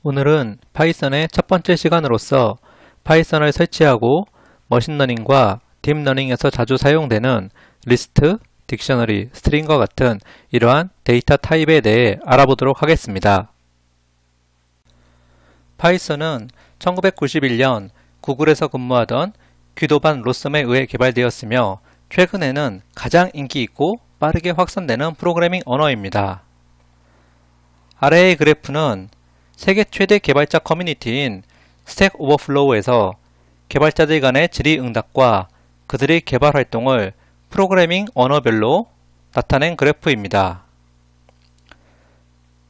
오늘은 파이썬의 첫 번째 시간으로서 파이썬을 설치하고 머신러닝과 딥러닝에서 자주 사용되는 리스트, 딕셔너리, 스트링과 같은 이러한 데이터 타입에 대해 알아보도록 하겠습니다. 파이썬은 1991년 구글에서 근무하던 귀도반 로썸에 의해 개발되었으며 최근에는 가장 인기 있고 빠르게 확산되는 프로그래밍 언어입니다. 아래의 그래프는 세계 최대 개발자 커뮤니티인 스택 오버플로우에서 개발자들 간의 질의응답과 그들의 개발 활동을 프로그래밍 언어별로 나타낸 그래프입니다.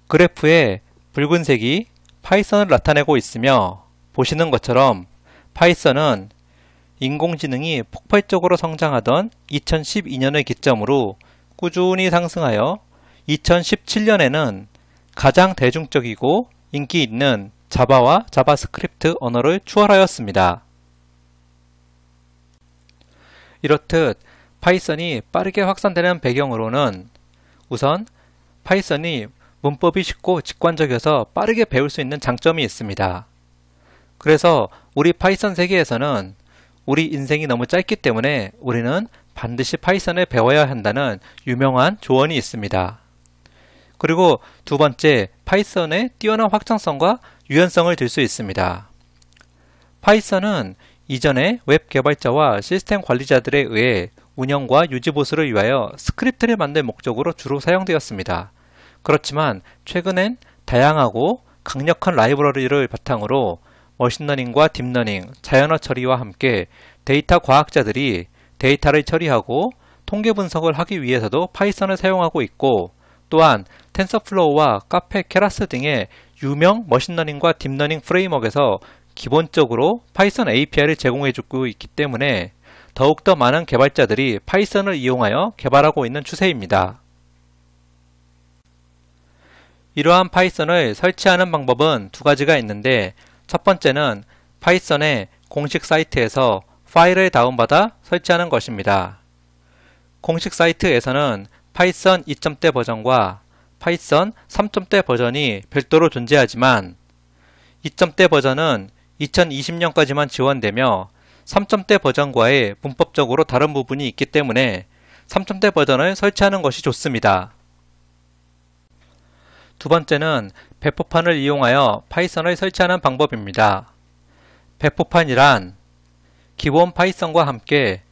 그래프의 붉은색이 파이썬을 나타내고 있으며 보시는 것처럼 파이썬은 인공지능이 폭발적으로 성장하던 2012년을 기점으로 꾸준히 상승하여 2017년에는 가장 대중적이고 인기 있는 자바와 자바스크립트 언어를 추월하였습니다. 이렇듯 파이썬이 빠르게 확산되는 배경으로는 우선 파이썬이 문법이 쉽고 직관적이어서 빠르게 배울 수 있는 장점이 있습니다. 그래서 우리 파이썬 세계에서는 우리 인생이 너무 짧기 때문에 우리는 반드시 파이썬을 배워야 한다는 유명한 조언이 있습니다. 그리고 두 번째, 파이썬의 뛰어난 확장성과 유연성을 들 수 있습니다. 파이썬은 이전에 웹 개발자와 시스템 관리자들에 의해 운영과 유지 보수를 위하여 스크립트를 만들 목적으로 주로 사용되었습니다. 그렇지만 최근엔 다양하고 강력한 라이브러리를 바탕으로 머신러닝과 딥러닝, 자연어 처리와 함께 데이터 과학자들이 데이터를 처리하고 통계 분석을 하기 위해서도 파이썬을 사용하고 있고, 또한 텐서플로우와 카페 케라스 등의 유명 머신러닝과 딥러닝 프레임워크에서 기본적으로 파이썬 API를 제공해주고 있기 때문에 더욱더 많은 개발자들이 파이썬을 이용하여 개발하고 있는 추세입니다. 이러한 파이썬을 설치하는 방법은 두 가지가 있는데, 첫 번째는 파이썬의 공식 사이트에서 파일을 다운받아 설치하는 것입니다. 공식 사이트에서는 파이썬 2.0 버전과 파이썬 3.0 버전이 별도로 존재하지만 2.0 버전은 2020년까지만 지원되며 3.0 버전과의 문법적으로 다른 부분이 있기 때문에 3.0 버전을 설치하는 것이 좋습니다. 두 번째는 배포판을 이용하여 파이썬을 설치하는 방법입니다. 배포판이란 기본 파이썬과 함께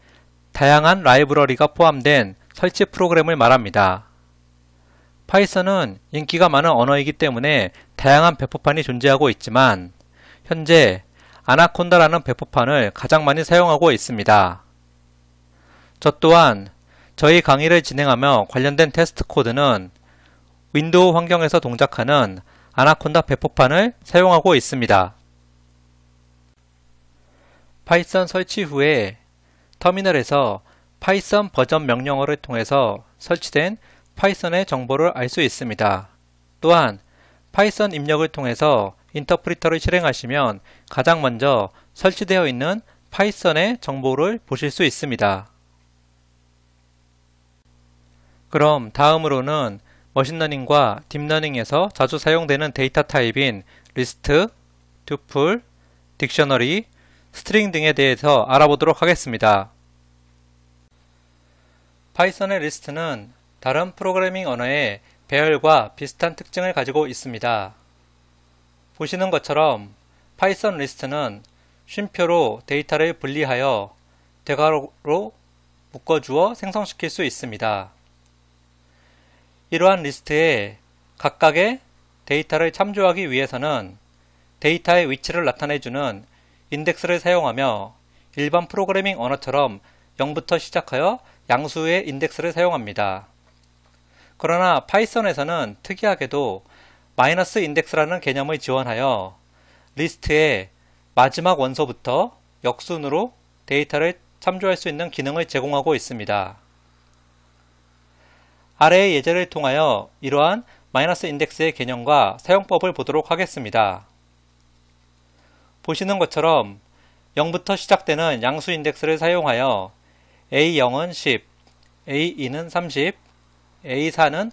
다양한 라이브러리가 포함된 설치 프로그램을 말합니다. 파이썬은 인기가 많은 언어이기 때문에 다양한 배포판이 존재하고 있지만 현재 아나콘다라는 배포판을 가장 많이 사용하고 있습니다. 저 또한 저희 강의를 진행하며 관련된 테스트 코드는 윈도우 환경에서 동작하는 아나콘다 배포판을 사용하고 있습니다. 파이썬 설치 후에 터미널에서 파이썬 버전 명령어를 통해서 설치된 파이썬의 정보를 알 수 있습니다. 또한 파이썬 입력을 통해서 인터프리터를 실행하시면 가장 먼저 설치되어 있는 파이썬의 정보를 보실 수 있습니다. 그럼 다음으로는 머신러닝과 딥러닝에서 자주 사용되는 데이터 타입인 리스트, 튜플, 딕셔너리, 스트링 등에 대해서 알아보도록 하겠습니다. 파이썬의 리스트는 다른 프로그래밍 언어의 배열과 비슷한 특징을 가지고 있습니다. 보시는 것처럼 파이썬 리스트는 쉼표로 데이터를 분리하여 대괄호로 묶어주어 생성시킬 수 있습니다. 이러한 리스트에 각각의 데이터를 참조하기 위해서는 데이터의 위치를 나타내주는 인덱스를 사용하며 일반 프로그래밍 언어처럼 0부터 시작하여 양수의 인덱스를 사용합니다. 그러나 파이썬에서는 특이하게도 마이너스 인덱스라는 개념을 지원하여 리스트의 마지막 원소부터 역순으로 데이터를 참조할 수 있는 기능을 제공하고 있습니다. 아래의 예제를 통하여 이러한 마이너스 인덱스의 개념과 사용법을 보도록 하겠습니다. 보시는 것처럼 0부터 시작되는 양수 인덱스를 사용하여 A0은 10, A2는 30, A4는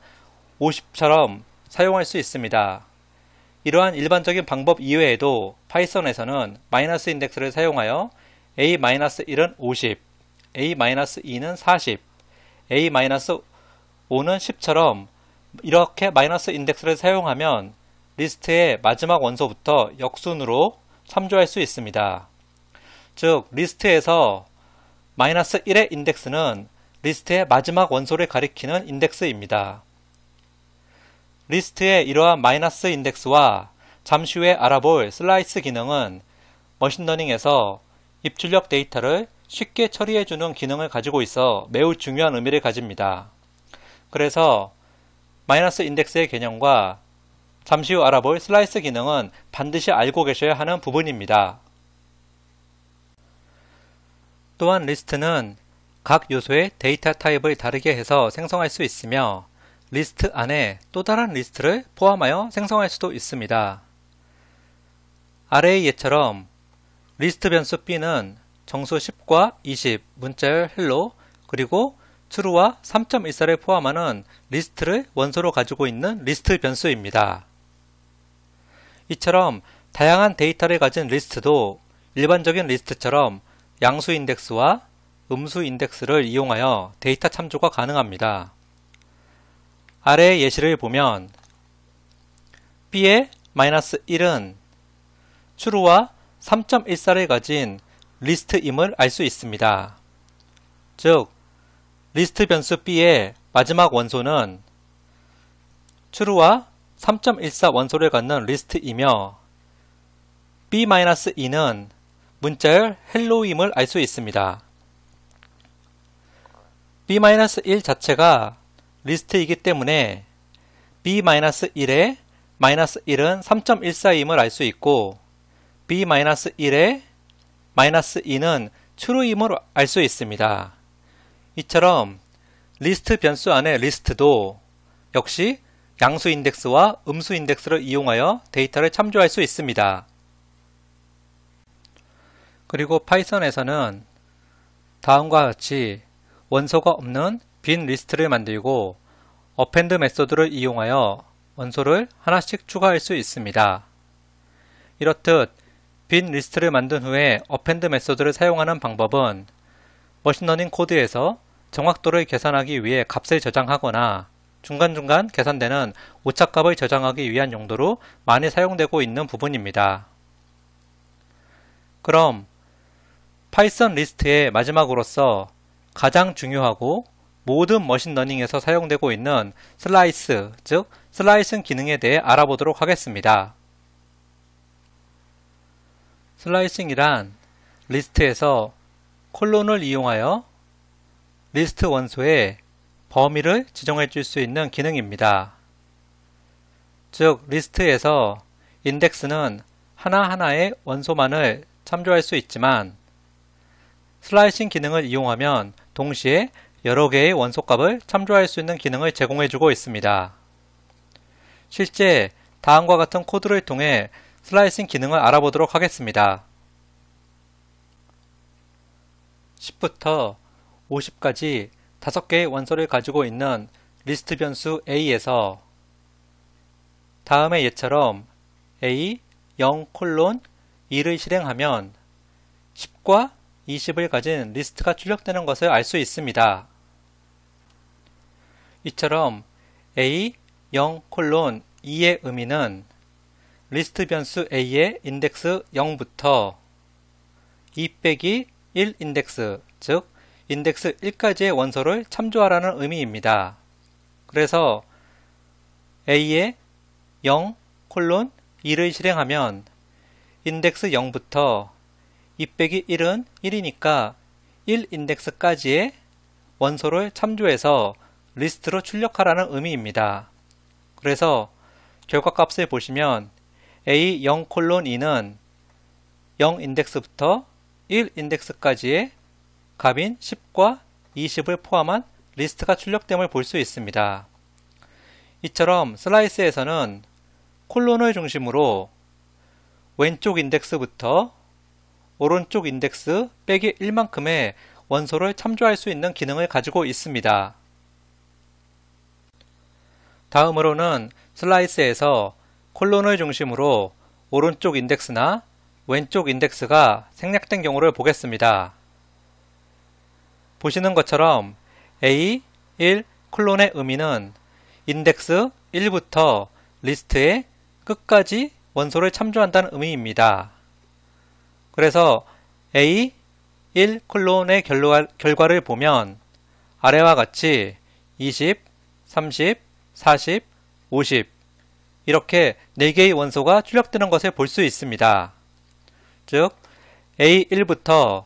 50처럼 사용할 수 있습니다. 이러한 일반적인 방법 이외에도 파이썬에서는 마이너스 인덱스를 사용하여 a-1은 50, a-2는 40, a-5는 10처럼 이렇게 마이너스 인덱스를 사용하면 리스트의 마지막 원소부터 역순으로 참조할 수 있습니다. 즉 리스트에서 마이너스 1의 인덱스는 리스트의 마지막 원소를 가리키는 인덱스입니다. 리스트의 이러한 마이너스 인덱스와 잠시 후에 알아볼 슬라이스 기능은 머신러닝에서 입출력 데이터를 쉽게 처리해주는 기능을 가지고 있어 매우 중요한 의미를 가집니다. 그래서 마이너스 인덱스의 개념과 잠시 후 알아볼 슬라이스 기능은 반드시 알고 계셔야 하는 부분입니다. 또한 리스트는 각 요소의 데이터 타입을 다르게 해서 생성할 수 있으며 리스트 안에 또 다른 리스트를 포함하여 생성할 수도 있습니다. 아래의 예처럼 리스트 변수 b는 정수 10과 20, 문자열 hello, 그리고 true와 3.14를 포함하는 리스트를 원소로 가지고 있는 리스트 변수입니다. 이처럼 다양한 데이터를 가진 리스트도 일반적인 리스트처럼 양수 인덱스와 음수 인덱스를 이용하여 데이터 참조가 가능합니다. 아래의 예시를 보면 b의 -1은 true와 3.14를 가진 리스트임을 알 수 있습니다. 즉 리스트 변수 b의 마지막 원소는 true와 3.14 원소를 갖는 리스트이며 b-2는 문자열 hello임을 알 수 있습니다. b-1 자체가 리스트이기 때문에 b-1의 -1은 3.14임을 알 수 있고 b-1의 -2는 true임을 알 수 있습니다. 이처럼 리스트 변수 안의 리스트도 역시 양수 인덱스와 음수 인덱스를 이용하여 데이터를 참조할 수 있습니다. 그리고 파이썬에서는 다음과 같이 원소가 없는 빈 리스트를 만들고 어펜드 메소드를 이용하여 원소를 하나씩 추가할 수 있습니다. 이렇듯 빈 리스트를 만든 후에 어펜드 메소드를 사용하는 방법은 머신러닝 코드에서 정확도를 계산하기 위해 값을 저장하거나 중간중간 계산되는 오차값을 저장하기 위한 용도로 많이 사용되고 있는 부분입니다. 그럼 파이썬 리스트의 마지막으로서 가장 중요하고 모든 머신러닝에서 사용되고 있는 슬라이스, 즉 슬라이싱 기능에 대해 알아보도록 하겠습니다. 슬라이싱이란 리스트에서 콜론을 이용하여 리스트 원소의 범위를 지정해 줄 수 있는 기능입니다. 즉 리스트에서 인덱스는 하나하나의 원소만을 참조할 수 있지만 슬라이싱 기능을 이용하면 동시에 여러 개의 원소값을 참조할 수 있는 기능을 제공해 주고 있습니다. 실제 다음과 같은 코드를 통해 슬라이싱 기능을 알아보도록 하겠습니다. 10부터 50까지 5개의 원소를 가지고 있는 리스트 변수 A에서 다음의 예처럼 A 0:2를 실행하면 10과 20을 가진 리스트가 출력되는 것을 알 수 있습니다. 이처럼 A 0:2의 의미는 리스트 변수 A의 인덱스 0부터 2-1 인덱스, 즉 인덱스 1까지의 원소를 참조하라는 의미입니다. 그래서 A의 0:2를 실행하면 인덱스 0부터 2-1은 1이니까 1 인덱스까지의 원소를 참조해서 리스트로 출력하라는 의미입니다. 그래서 결과값을 보시면 A 0:2는 0 인덱스부터 1 인덱스까지의 값인 10과 20을 포함한 리스트가 출력됨을 볼 수 있습니다. 이처럼 슬라이스에서는 콜론을 중심으로 왼쪽 인덱스부터 오른쪽 인덱스 빼기 1만큼의 원소를 참조할 수 있는 기능을 가지고 있습니다. 다음으로는 슬라이스에서 콜론을 중심으로 오른쪽 인덱스나 왼쪽 인덱스가 생략된 경우를 보겠습니다. 보시는 것처럼 A1 콜론의 의미는 인덱스 1부터 리스트의 끝까지 원소를 참조한다는 의미입니다. 그래서 A1 콜론의 결과를 보면 아래와 같이 20, 30, 40, 50 이렇게 4개의 원소가 출력되는 것을 볼 수 있습니다. 즉 A1부터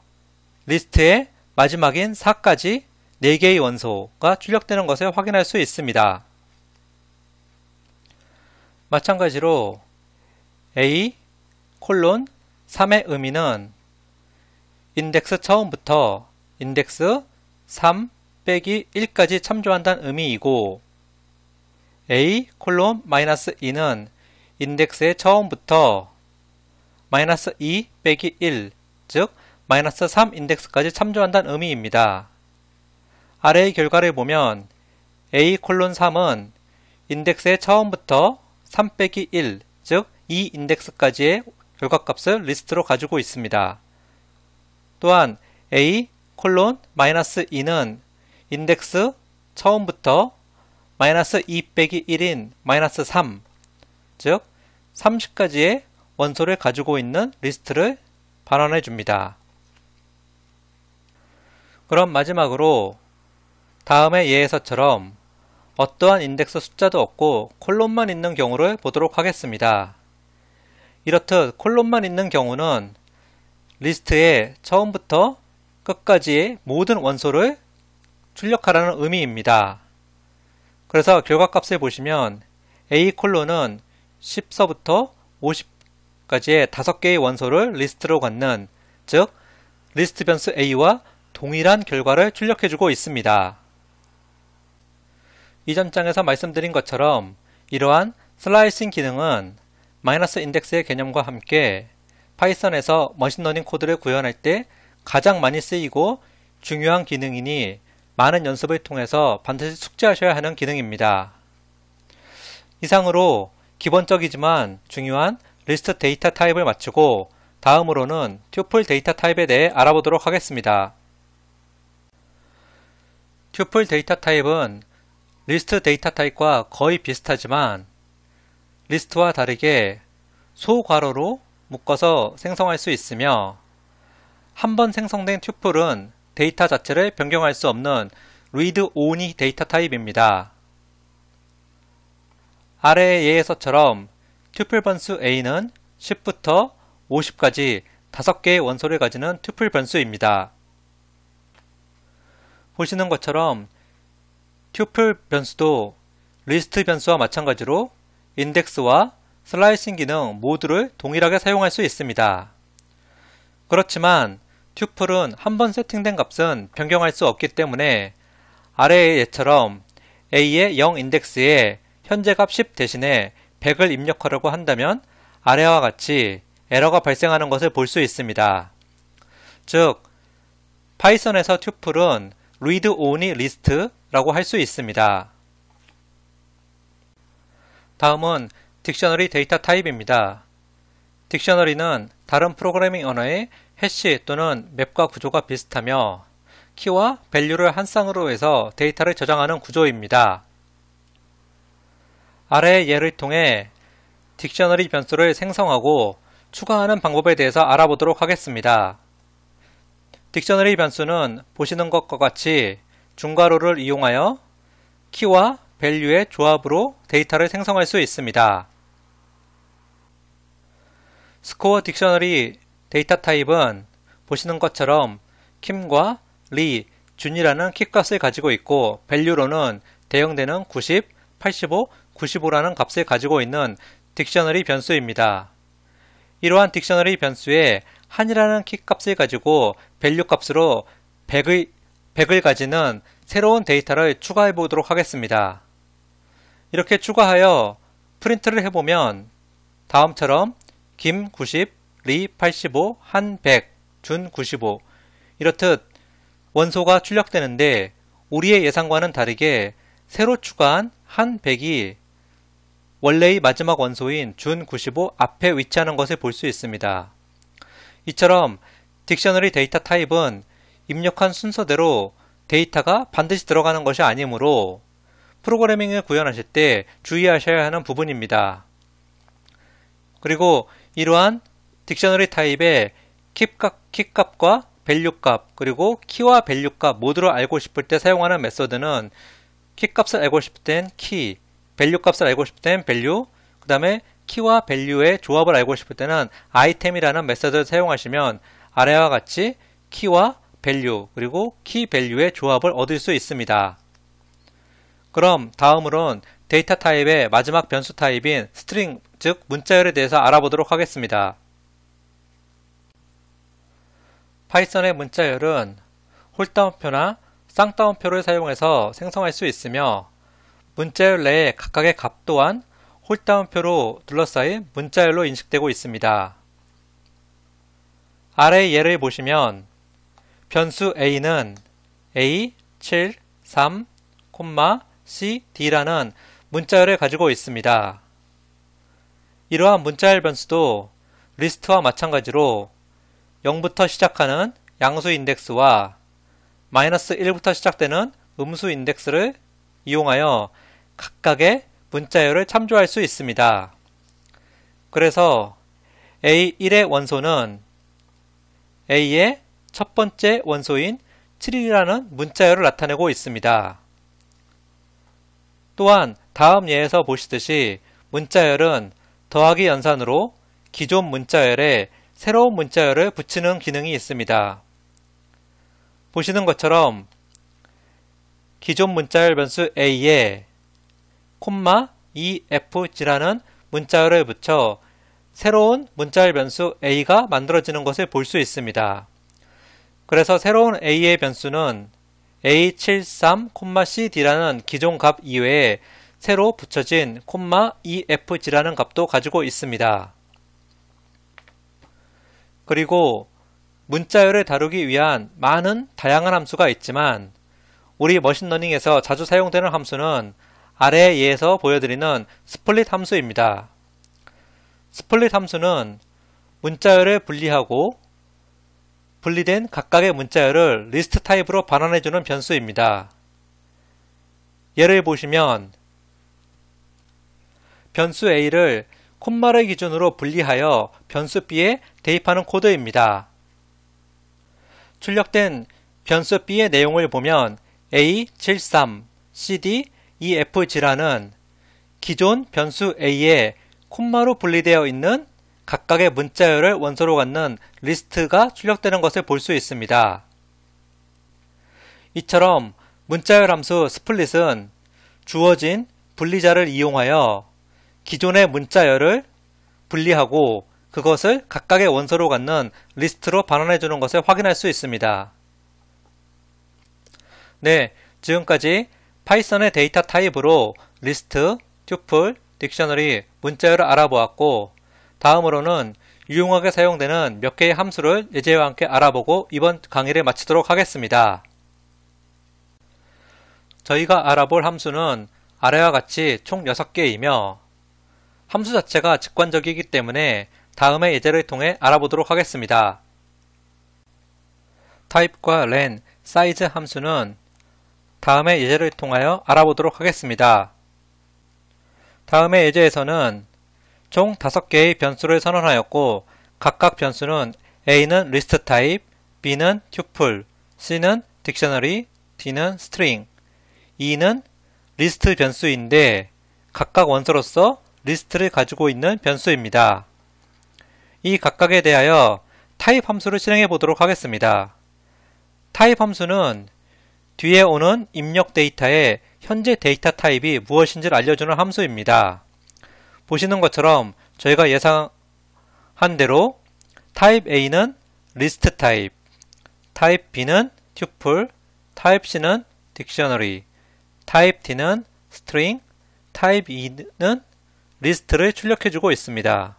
리스트의 마지막인 4까지 4개의 원소가 출력되는 것을 확인할 수 있습니다. 마찬가지로 A 콜론 3의 의미는 인덱스 처음부터 인덱스 3 빼기 1까지 참조한다는 의미이고 A 콜론 마이너스 2는 인덱스의 처음부터 마이너스 2 빼기 1, 즉 마이너스 3 인덱스까지 참조한다는 의미입니다. 아래의 결과를 보면 A 콜론 3은 인덱스의 처음부터 3 빼기 1, 즉 2 인덱스까지의 결과값을 리스트로 가지고 있습니다. 또한 A 콜론 마이너스 2는 인덱스 처음부터 마이너스 2 빼기 1인 마이너스 3, 즉 30까지의 원소를 가지고 있는 리스트를 반환해 줍니다. 그럼 마지막으로 다음의 예에서처럼 어떠한 인덱스 숫자도 없고 콜론만 있는 경우를 보도록 하겠습니다. 이렇듯 콜론만 있는 경우는 리스트의 처음부터 끝까지의 모든 원소를 출력하라는 의미입니다. 그래서 결과값을 보시면 A 콜론은 10서부터 50까지의 5개의 원소를 리스트로 갖는, 즉 리스트 변수 A와 동일한 결과를 출력해주고 있습니다. 이전 장에서 말씀드린 것처럼 이러한 슬라이싱 기능은 마이너스 인덱스의 개념과 함께 파이썬에서 머신러닝 코드를 구현할 때 가장 많이 쓰이고 중요한 기능이니 많은 연습을 통해서 반드시 숙지하셔야 하는 기능입니다. 이상으로 기본적이지만 중요한 리스트 데이터 타입을 마치고 다음으로는 튜플 데이터 타입에 대해 알아보도록 하겠습니다. 튜플 데이터 타입은 리스트 데이터 타입과 거의 비슷하지만 리스트와 다르게 소괄호로 묶어서 생성할 수 있으며 한 번 생성된 튜플은 데이터 자체를 변경할 수 없는 read only 데이터 타입입니다. 아래의 예에서처럼 튜플 변수 A는 10부터 50까지 5개의 원소를 가지는 튜플 변수입니다. 보시는 것처럼 튜플 변수도 리스트 변수와 마찬가지로 인덱스와 슬라이싱 기능 모두를 동일하게 사용할 수 있습니다. 그렇지만 튜플은 한 번 세팅된 값은 변경할 수 없기 때문에 아래의 예처럼 A의 0 인덱스에 현재 값 10 대신에 100을 입력하려고 한다면 아래와 같이 에러가 발생하는 것을 볼 수 있습니다. 즉, 파이썬에서 튜플은 read only list라고 할 수 있습니다. 다음은 딕셔너리 데이터 타입입니다. 딕셔너리는 다른 프로그래밍 언어의 해시 또는 맵과 구조가 비슷하며 키와 밸류를 한 쌍으로 해서 데이터를 저장하는 구조입니다. 아래의 예를 통해 딕셔너리 변수를 생성하고 추가하는 방법에 대해서 알아보도록 하겠습니다. 딕셔너리 변수는 보시는 것과 같이 중괄호를 이용하여 키와 밸류의 조합으로 데이터를 생성할 수 있습니다. 스코어 딕셔너리 데이터 타입은 보시는 것처럼 킴과 리, 준이라는 키값을 가지고 있고 밸류로는 대형되는 90, 85, 95라는 값을 가지고 있는 딕셔너리 변수입니다. 이러한 딕셔너리 변수에 한이라는 키값을 가지고 밸류 값으로 100을 가지는 새로운 데이터를 추가해 보도록 하겠습니다. 이렇게 추가하여 프린트를 해보면 다음처럼 김 90, 리 85, 한 100, 준 95 이렇듯 원소가 출력되는데 우리의 예상과는 다르게 새로 추가한 한 100이 원래의 마지막 원소인 준 95 앞에 위치하는 것을 볼 수 있습니다. 이처럼 딕셔너리 데이터 타입은 입력한 순서대로 데이터가 반드시 들어가는 것이 아니므로 프로그래밍을 구현하실 때 주의하셔야 하는 부분입니다. 그리고 이러한 딕셔너리 타입의 키값과 밸류값 그리고 키와 밸류값 모두를 알고 싶을 때 사용하는 메서드는 키값을 알고 싶을 땐 키, 밸류값을 알고 싶을 땐 밸류, 그 다음에 키와 밸류의 조합을 알고 싶을 때는 아이템이라는 메서드를 사용하시면 아래와 같이 키와 밸류 그리고 키 밸류의 조합을 얻을 수 있습니다. 그럼 다음으로는 데이터 타입의 마지막 변수 타입인 스트링, 즉 문자열에 대해서 알아보도록 하겠습니다. 파이썬의 문자열은 홀다운표나 쌍따옴표를 사용해서 생성할 수 있으며 문자열 내에 각각의 값 또한 홀다운표로 둘러싸인 문자열로 인식되고 있습니다. 아래의 예를 보시면 변수 a는 a, 7, 3, c, d라는 문자열을 가지고 있습니다. 이러한 문자열 변수도 리스트와 마찬가지로 0부터 시작하는 양수 인덱스와 -1부터 시작되는 음수 인덱스를 이용하여 각각의 문자열을 참조할 수 있습니다. 그래서 A1의 원소는 A의 첫 번째 원소인 7이라는 문자열을 나타내고 있습니다. 또한 다음 예에서 보시듯이 문자열은 더하기 연산으로 기존 문자열에 새로운 문자열을 붙이는 기능이 있습니다. 보시는 것처럼 기존 문자열 변수 a에 (efg라는 문자열을 붙여 새로운 문자열 변수 a가 만들어지는 것을 볼 수 있습니다. 그래서 새로운 a의 변수는 a73,cd라는 기존 값 이외에 새로 붙여진 (efg라는 값도 가지고 있습니다. 그리고 문자열을 다루기 위한 많은 다양한 함수가 있지만 우리 머신러닝에서 자주 사용되는 함수는 아래 예에서 보여드리는 스플릿 함수입니다. 스플릿 함수는 문자열을 분리하고 분리된 각각의 문자열을 리스트 타입으로 반환해주는 변수입니다. 예를 보시면 변수 a를 콤마를 기준으로 분리하여 변수 b에 대입하는 코드입니다. 출력된 변수 b의 내용을 보면 a73, cd, efg라는 기존 변수 a에 콤마로 분리되어 있는 각각의 문자열을 원소로 갖는 리스트가 출력되는 것을 볼 수 있습니다. 이처럼 문자열 함수 스플릿은 주어진 분리자를 이용하여 기존의 문자열을 분리하고 그것을 각각의 원소로 갖는 리스트로 반환해주는 것을 확인할 수 있습니다. 네, 지금까지 파이썬의 데이터 타입으로 리스트, 튜플, 딕셔너리, 문자열을 알아보았고 다음으로는 유용하게 사용되는 몇 개의 함수를 예제와 함께 알아보고 이번 강의를 마치도록 하겠습니다. 저희가 알아볼 함수는 아래와 같이 총 6개이며 함수 자체가 직관적이기 때문에 다음의 예제를 통해 알아보도록 하겠습니다. 타입과 len, size 함수는 다음의 예제를 통하여 알아보도록 하겠습니다. 다음의 예제에서는 총 5개의 변수를 선언하였고 각각 변수는 a는 리스트 타입, b는 튜플, c는 딕셔너리, d는 스트링, e는 리스트 변수인데 각각 원소로서 리스트를 가지고 있는 변수입니다. 이 각각에 대하여 타입 함수를 실행해 보도록 하겠습니다. 타입 함수는 뒤에 오는 입력 데이터의 현재 데이터 타입이 무엇인지를 알려주는 함수입니다. 보시는 것처럼 저희가 예상한 대로 타입 A는 리스트 타입, 타입 B는 튜플, 타입 C는 딕셔너리, 타입 D는 스트링, 타입 E는 리스트를 출력해주고 있습니다.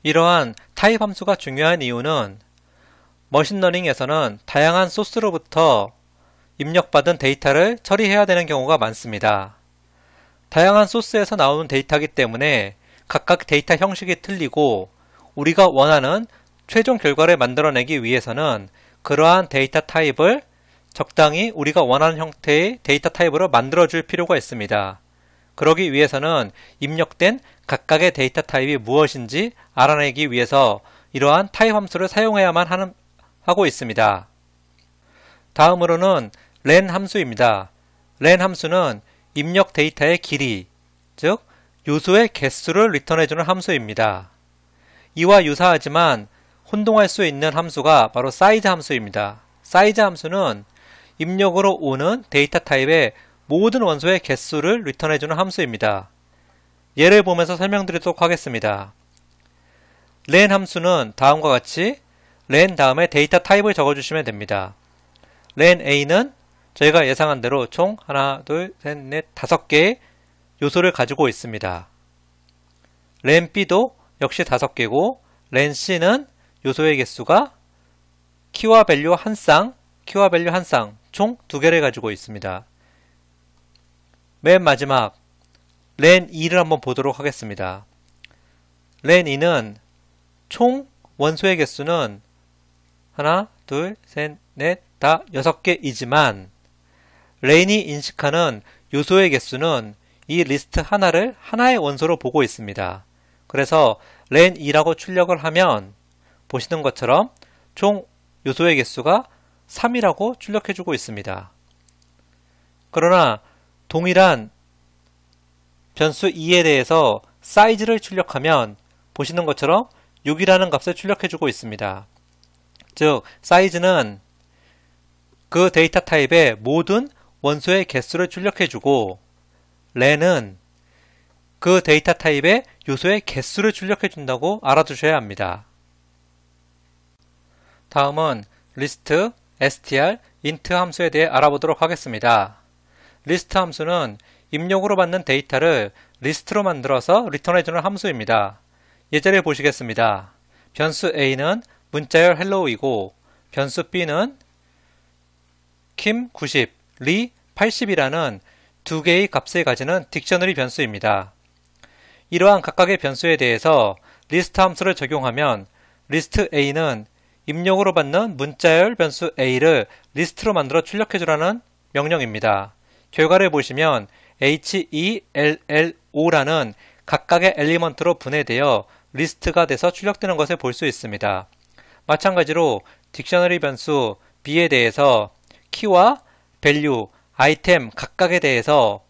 이러한 타입 함수가 중요한 이유는 머신러닝에서는 다양한 소스로부터 입력받은 데이터를 처리해야 되는 경우가 많습니다. 다양한 소스에서 나오는 데이터이기 때문에 각각 데이터 형식이 틀리고 우리가 원하는 최종 결과를 만들어내기 위해서는 그러한 데이터 타입을 적당히 우리가 원하는 형태의 데이터 타입으로 만들어줄 필요가 있습니다. 그러기 위해서는 입력된 각각의 데이터 타입이 무엇인지 알아내기 위해서 이러한 타입 함수를 사용해야만 하고 있습니다. 다음으로는 len 함수입니다. len 함수는 입력 데이터의 길이, 즉 요소의 개수를 리턴해주는 함수입니다. 이와 유사하지만 혼동할 수 있는 함수가 바로 사이즈 함수입니다. 사이즈 함수는 입력으로 오는 데이터 타입의 모든 원소의 개수를 리턴해주는 함수입니다. 예를 보면서 설명드리도록 하겠습니다. len 함수는 다음과 같이 len 다음에 데이터 타입을 적어주시면 됩니다. len a는 저희가 예상한 대로 총 하나, 둘, 셋, 넷, 5개의 요소를 가지고 있습니다. len b도 역시 5개고 len c는 요소의 개수가 키와 밸류 한 쌍, 총 2개를 가지고 있습니다. 맨 마지막 len 2를 한번 보도록 하겠습니다. len 2는 총 원소의 개수는 하나, 둘, 셋, 넷, 다 6개이지만 len이 인식하는 요소의 개수는 이 리스트 하나를 하나의 원소로 보고 있습니다. 그래서 len 2라고 출력을 하면 보시는 것처럼 총 요소의 개수가 3이라고 출력해주고 있습니다. 그러나 동일한 변수 2에 대해서 사이즈를 출력하면 보시는 것처럼 6이라는 값을 출력해주고 있습니다. 즉 사이즈는 그 데이터 타입의 모든 원소의 개수를 출력해주고 len은 그 데이터 타입의 요소의 개수를 출력해준다고 알아두셔야 합니다. 다음은 list, str, int 함수에 대해 알아보도록 하겠습니다. list 함수는 입력으로 받는 데이터를 리스트로 만들어서 리턴해주는 함수입니다. 예제를 보시겠습니다. 변수 a는 문자열 hello이고 변수 b는 kim90, 리80이라는 두 개의 값을 가지는 딕셔너리 변수입니다. 이러한 각각의 변수에 대해서 리스트 함수를 적용하면 리스트 a는 입력으로 받는 문자열 변수 a를 리스트로 만들어 출력해주라는 명령입니다. 결과를 보시면 HELLO라는 각각의 엘리먼트로 분해되어 리스트가 돼서 출력되는 것을 볼 수 있습니다. 마찬가지로 딕셔너리 변수 b에 대해서 키와 밸류, 아이템 각각에 대해서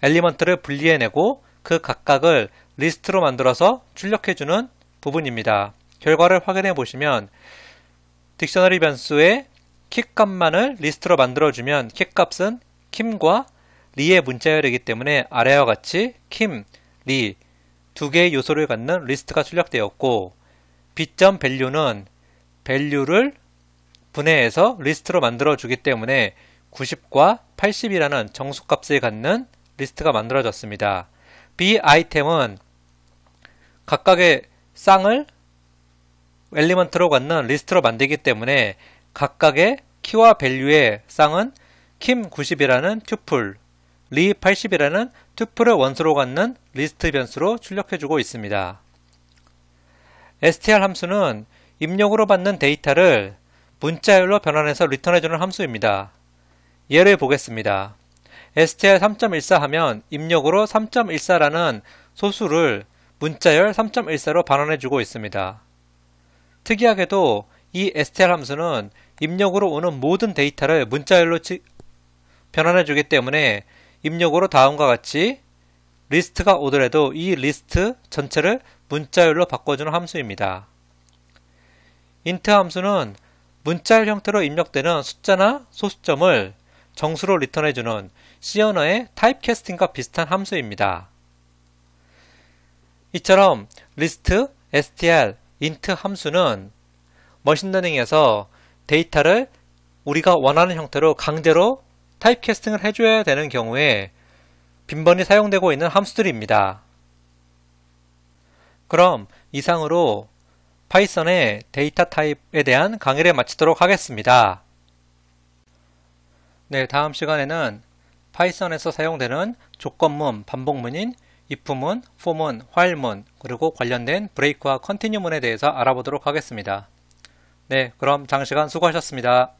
엘리먼트를 분리해내고 그 각각을 리스트로 만들어서 출력해주는 부분입니다. 결과를 확인해 보시면 딕셔너리 변수의 키 값만을 리스트로 만들어주면 키 값은 kim과 리의 문자열이기 때문에 아래와 같이 kim, 리 두 개의 요소를 갖는 리스트가 출력되었고 b.value는 value를 분해해서 리스트로 만들어주기 때문에 90과 80이라는 정수값을 갖는 리스트가 만들어졌습니다. bI템은 각각의 쌍을 엘리먼트로 갖는 리스트로 만들기 때문에 각각의 키와 밸류의 쌍은 kim90이라는 튜플, 리80이라는 튜플을 원소로 갖는 리스트 변수로 출력해주고 있습니다. str 함수는 입력으로 받는 데이터를 문자열로 변환해서 리턴해주는 함수입니다. 예를 보겠습니다. str 3.14 하면 입력으로 3.14라는 소수를 문자열 3.14로 변환해주고 있습니다. 특이하게도 이 str 함수는 입력으로 오는 모든 데이터를 문자열로 변환해주기 때문에 입력으로 다음과 같이 리스트가 오더라도 이 리스트 전체를 문자열로 바꿔주는 함수입니다. int 함수는 문자열 형태로 입력되는 숫자나 소수점을 정수로 리턴해주는 C 언어의 타입캐스팅과 비슷한 함수입니다. 이처럼 list, str, int 함수는 머신러닝에서 데이터를 우리가 원하는 형태로 강제로 타입캐스팅을 해줘야 되는 경우에 빈번히 사용되고 있는 함수들입니다. 그럼 이상으로 파이썬의 데이터 타입에 대한 강의를 마치도록 하겠습니다. 네, 다음 시간에는 파이썬에서 사용되는 조건문, 반복문인 if문, for문, while문, 그리고 관련된 브레이크와 컨티뉴문에 대해서 알아보도록 하겠습니다. 네, 그럼 장시간 수고하셨습니다.